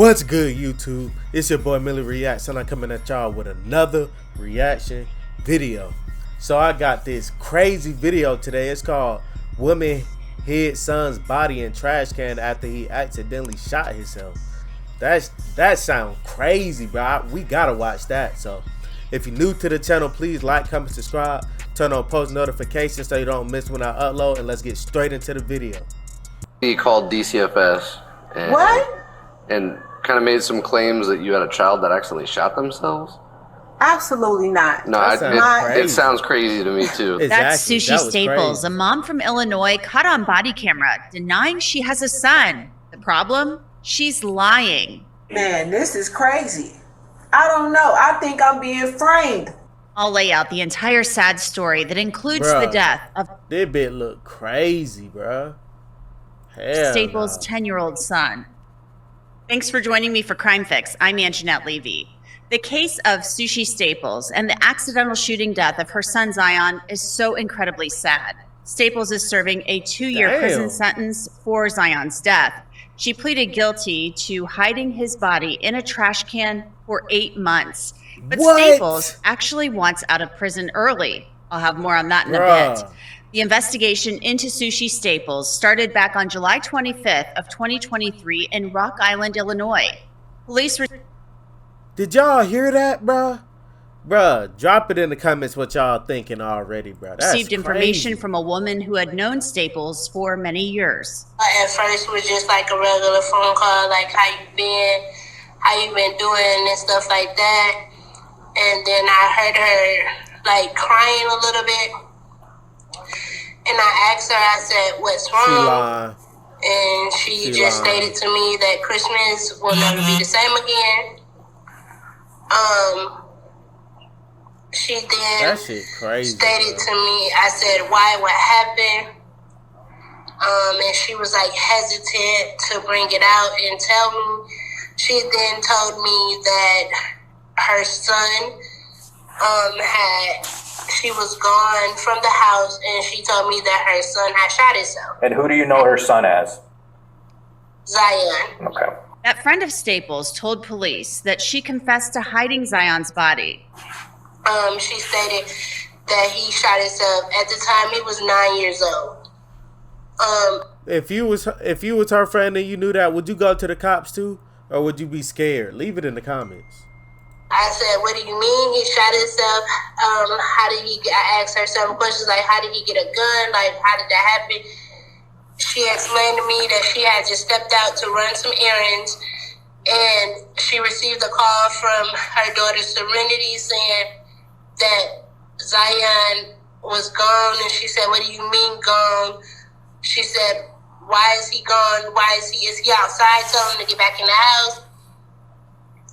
What's good, YouTube? It's your boy MillyReacts, and I'm coming at y'all with another reaction video. So I got this crazy video today. It's called "Woman Hid Son's Body in Trash Can After He Accidentally Shot Himself." That sounds crazy, bro. We gotta watch that. So if you're new to the channel, please like, comment, subscribe, turn on post notifications so you don't miss when I upload, and let's get straight into the video. He called DCFS and kind of made some claims that you had a child that accidentally shot themselves. Absolutely not. No, it sounds crazy to me too. Exactly. That's Sushi Staples, crazy. a mom from Illinois caught on body camera denying she has a son. The problem? She's lying. Man, this is crazy. I don't know. I think I'm being framed. I'll lay out the entire sad story that includes the death of This bit look crazy, bruh. Hell Staples' no. 10-year-old son. Thanks for joining me for Crime Fix. I'm Anjanette Levy. The case of Sushi Staples and the accidental shooting death of her son Zion is so incredibly sad. Staples is serving a 2-year prison sentence for Zion's death. She pleaded guilty to hiding his body in a trash can for 8 months. But Staples actually wants out of prison early. I'll have more on that in a bit. The investigation into Sushi Staples started back on July 25th of 2023 in Rock Island, Illinois. Police Did y'all hear that, bruh? Bruh, drop it in the comments what y'all thinking already, bruh. That's received information from a woman who had known Staples for many years. At first it was just like a regular phone call, like how you been doing and stuff like that. And then I heard her like crying a little bit. And I asked her, I said, what's wrong? And she just stated to me that Christmas will never be the same again. She then stated to me, I said, why, what happened? And she was like hesitant to bring it out and tell me. She then told me that her son she was gone from the house, and she told me that her son had shot himself. And who do you know her son as? Zion. Okay. That friend of Staples told police that she confessed to hiding Zion's body. She stated that he shot himself. At the time, he was 9 years old. If you was her friend and you knew that, would you go to the cops too, or would you be scared? Leave it in the comments. I said, what do you mean he shot himself? I asked her some questions like, how did he get a gun? Like, how did that happen? She explained to me that she had just stepped out to run some errands, and she received a call from her daughter Serenity saying that Zion was gone. And she said, what do you mean gone? She said, why is he gone? Is he outside? Tell him to get back in the house.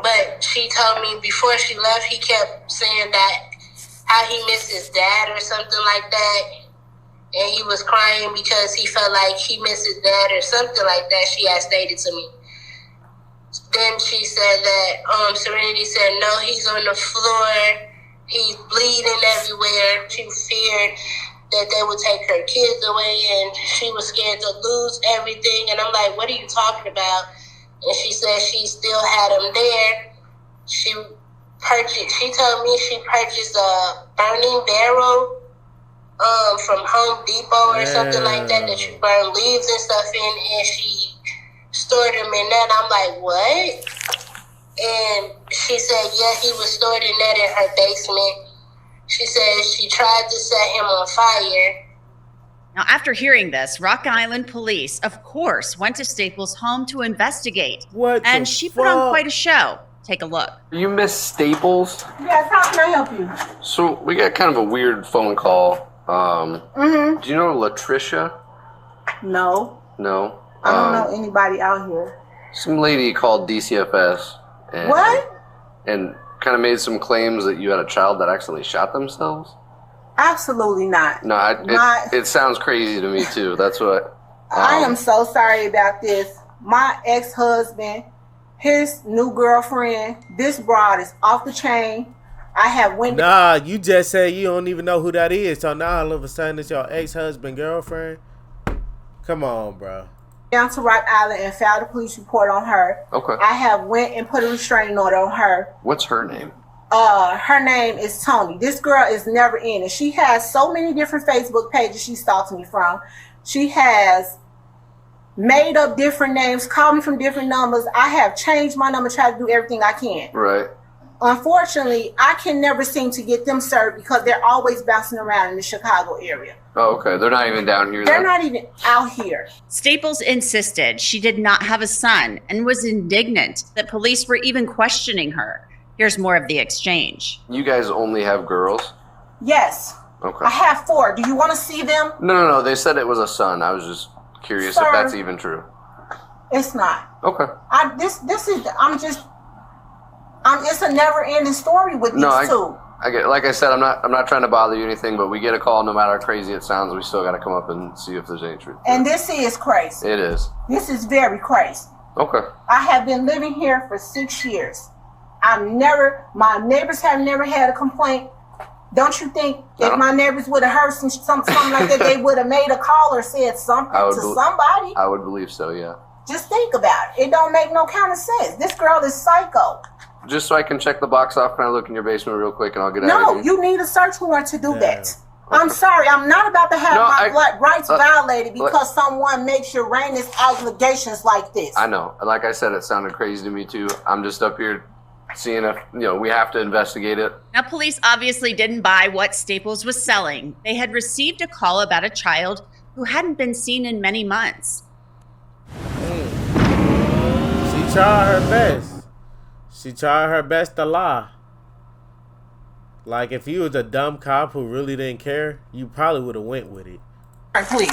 But she told me before she left, he kept saying that how he missed his dad or something like that. And he was crying because he felt like he missed his dad or something like that, she had stated to me. Then she said that Serenity said, no, he's on the floor. He's bleeding everywhere. She feared that they would take her kids away, and she was scared to lose everything. And I'm like, what are you talking about? And she said she still had him there. She told me she purchased a burning barrel from Home Depot or something like that you burn leaves and stuff in, and she stored them in that. I'm like, what? And she said, yeah, he was stored in that in her basement. She said she tried to set him on fire. Now, after hearing this, Rock Island police, of course, went to Staples' home to investigate. And she put on quite a show. Take a look. You Miss Staples? Yes, how can I help you? So we got kind of a weird phone call. Do you know Latricia? No. No? I don't know anybody out here. Some lady called DCFS. And kind of made some claims that you had a child that accidentally shot themselves. Absolutely not. No, it sounds crazy to me too. That's what. I am so sorry about this. My ex-husband, his new girlfriend, this broad is off the chain. I have went. Nah, you just said you don't even know who that is. So now all of a sudden it's your ex-husband girlfriend. Come on, bro. down to Rock Island and filed a police report on her. Okay. I have went and put a restraining order on her. What's her name? Her name is Tony. This girl is never in it. She has so many different Facebook pages she stalks me from. She has made up different names, called me from different numbers. I have changed my number, tried to do everything I can. Right. Unfortunately, I can never seem to get them served because they're always bouncing around in the Chicago area. Oh, okay. They're not even down here. They're not even out here. Staples insisted she did not have a son and was indignant that police were even questioning her. Here's more of the exchange. You guys only have girls? Yes. Okay. I have 4. Do you want to see them? No. They said it was a son. I was just curious if that's even true. It's not. Okay. It's a never-ending story with these two. I get, like I said, I'm not trying to bother you or anything, but we get a call, no matter how crazy it sounds, we still got to come up and see if there's any truth. And this is crazy. It is. This is very crazy. Okay. I have been living here for 6 years. My neighbors have never had a complaint. Don't you think if my neighbors would have heard something like that, they would have made a call or said something to somebody? I would believe so, yeah. Just think about it. It don't make no kind of sense. This girl is psycho. Just so I can check the box off, can I look in your basement real quick and I'll get out of here? No, you need a search warrant to do that. Okay. I'm sorry. I'm not about to have my rights violated because someone makes your rainless allegations like this. I know. Like I said, it sounded crazy to me too. I'm just up here seeing if, we have to investigate it. Now, police obviously didn't buy what Staples was selling. They had received a call about a child who hadn't been seen in many months. She tried her best. She tried her best to lie. Like, if you was a dumb cop who really didn't care, you probably would have went with it. All right, please.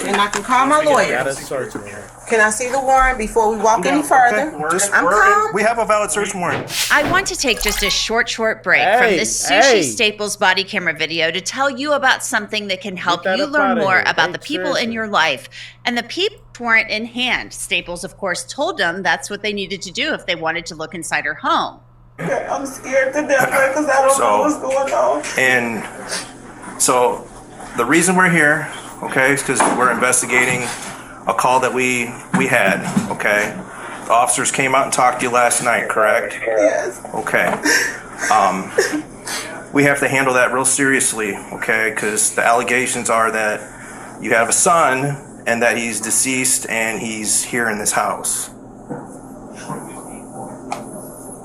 And I can call my lawyer. Got a search warrant. Can I see the warrant before we walk any further? Okay. We have a valid search warrant. I want to take just a short break from this Sushi Staples body camera video to tell you about something that can help you learn more about the people in your life. And the people weren't in hand. Staples, of course, told them that's what they needed to do if they wanted to look inside her home. I'm scared to death because I don't know what's going on. And so the reason we're here, okay, is because we're investigating a call that we had, okay? The officers came out and talked to you last night, correct? Yes. Okay. We have to handle that real seriously, okay? Because the allegations are that you have a son and that he's deceased and he's here in this house.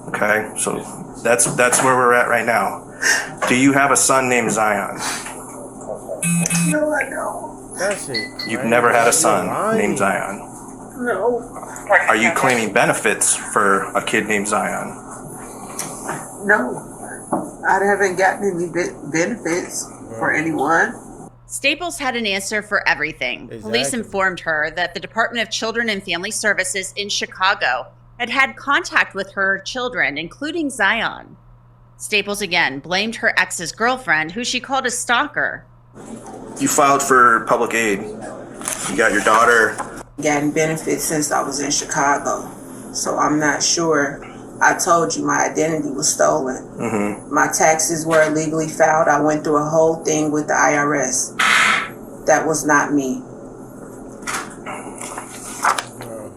Okay, so that's where we're at right now. Do you have a son named Zion? No, I don't. That's it. You've never had a son named Zion? No. Are you claiming benefits for a kid named Zion? No. I haven't gotten any benefits for anyone. Staples had an answer for everything. Exactly. Police informed her that the Department of Children and Family Services in Chicago had contact with her children, including Zion. Staples again blamed her ex's girlfriend, who she called a stalker. You filed for public aid. You got your daughter. Gotten benefits since I was in Chicago, so I'm not sure. I told you my identity was stolen. Mm-hmm. My taxes were illegally filed. I went through a whole thing with the IRS. That was not me.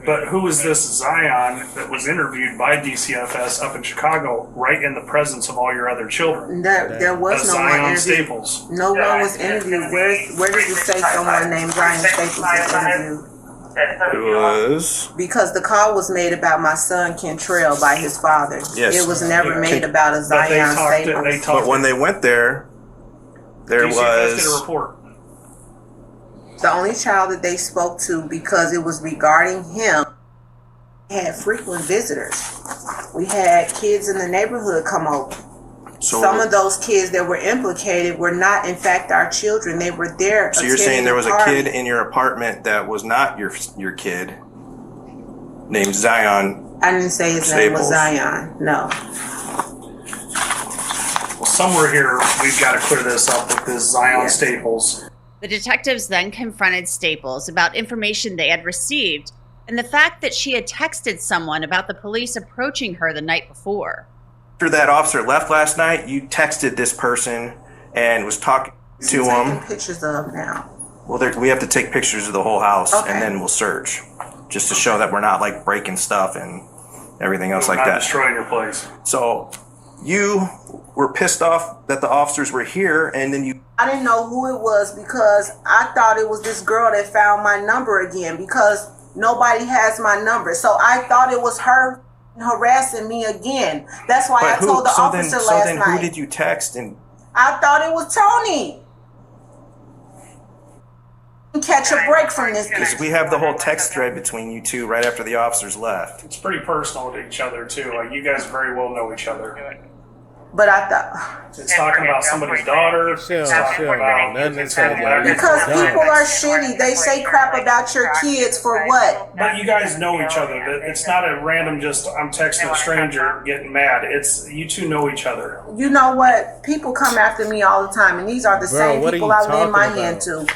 But who is this Zion that was interviewed by DCFS up in Chicago, right in the presence of all your other children? There was no one Zion interviewed. Staples. No one was interviewed. Where did it say someone named Zion Staples was interviewed? It was. Because the call was made about my son Kentrell by his father. Yes. It was never made about a Zion Staples. But when they went there DCFS was did a report. The only child that they spoke to, because it was regarding him, had frequent visitors. We had kids in the neighborhood come over. So some of those kids that were implicated were not, in fact, our children. They were there. So you're saying there was a kid in your apartment that was not your kid, named Zion? I didn't say his name was Zion. No. Well, somewhere here we've got to clear this up with this Zion Staples. The detectives then confronted Staples about information they had received and the fact that she had texted someone about the police approaching her the night before. After that officer left last night, you texted this person and was talking to him. Pictures of now. Well, we have to take pictures of the whole house, Okay. and then we'll search, just to show that we're not like breaking stuff and everything else like Not that. destroying your place. So you were pissed off that the officers were here, and then you. I didn't know who it was because I thought it was this girl that found my number again because nobody has my number. So I thought it was her harassing me again. That's why I told the officer last night. Who did you text? And I thought it was Tony. Catch a break from this. because we have the whole text thread between you two right after the officers left. It's pretty personal to each other too. Like you guys very well know each other. But I thought It's talking about somebody's daughter. Chill, It's talking chill, about man. Nothing it's to talking tell you. about because Damn. people are shitty. They say crap about your kids for what? But you guys know each other. It's not a random just I'm texting a stranger getting mad. It's you two know each other. You know what? People come after me all the time, and these are the Bro, same what are people you I lend my talking hand about? to.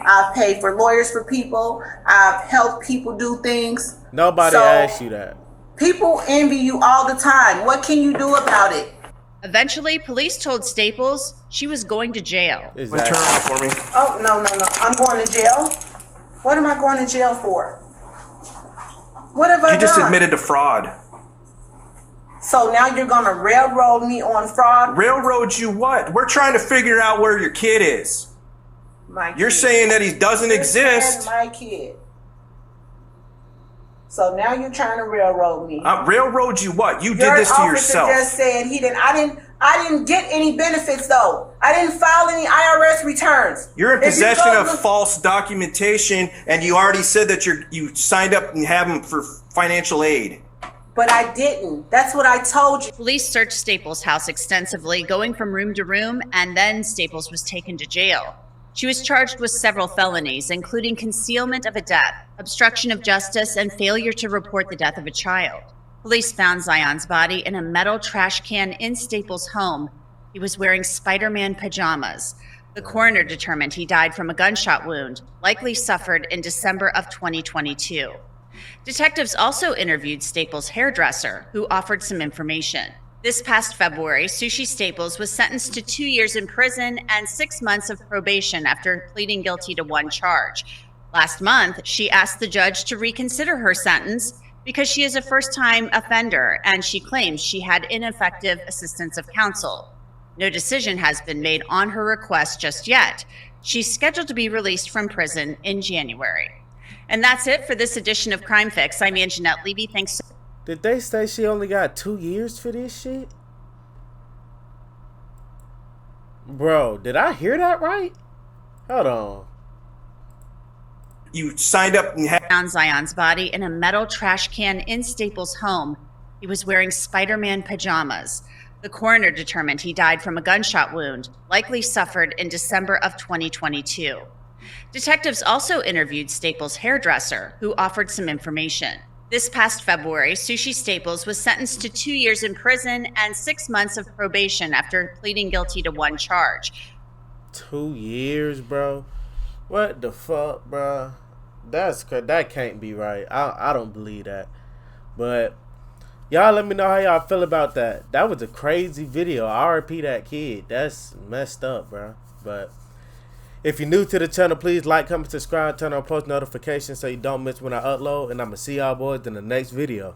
I've paid for lawyers for people. I've helped people do things. Nobody So- asked you that. People envy you all the time. What can you do about it? Eventually, police told Staples she was going to jail. Turn Exactly. around for me. Oh, no. I'm going to jail. What am I going to jail for? What have I You just done? admitted to fraud. So now you're going to railroad me on fraud? Railroad you what? We're trying to figure out where your kid is. My You're kid. saying that he doesn't This exist. man, my kid. So now you're trying to railroad me. Railroad you what? You did Your this to officer yourself. just said he didn't. I didn't get any benefits though. I didn't file any IRS returns. You're in If you possession go of look- false documentation, and you already said that you signed up and have them for financial aid. But I didn't. That's what I told you. Police searched Staples' house extensively, going from room to room, and then Staples was taken to jail. She was charged with several felonies, including concealment of a death, obstruction of justice, and failure to report the death of a child. Police found Zion's body in a metal trash can in Staples' home. He was wearing Spider-Man pajamas. The coroner determined he died from a gunshot wound, likely suffered in December of 2022. Detectives also interviewed Staples' hairdresser, who offered some information. This past February, Sushi Staples was sentenced to 2 years in prison and 6 months of probation after pleading guilty to one charge. Last month, she asked the judge to reconsider her sentence because she is a first-time offender and she claims she had ineffective assistance of counsel. No decision has been made on her request just yet. She's scheduled to be released from prison in January. And that's it for this edition of Crime Fix. I'm Anjanette Levy. Thanks. Did they say she only got 2 years for this shit? Bro, did I hear that right? Hold on. You signed up and Found Zion's body in a metal trash can in Staples' home. He was wearing Spider-Man pajamas. The coroner determined he died from a gunshot wound, likely suffered in December of 2022. Detectives also interviewed Staples' hairdresser, who offered some information. This past February, Sushi Staples was sentenced to 2 years in prison and 6 months of probation after pleading guilty to one charge. 2 years, bro? What the fuck, bro? That can't be right. I don't believe that. But y'all let me know how y'all feel about that. That was a crazy video. RIP that kid. That's messed up, bro. But if you're new to the channel, please like, comment, subscribe, turn on post notifications so you don't miss when I upload. And I'm going to see y'all boys in the next video.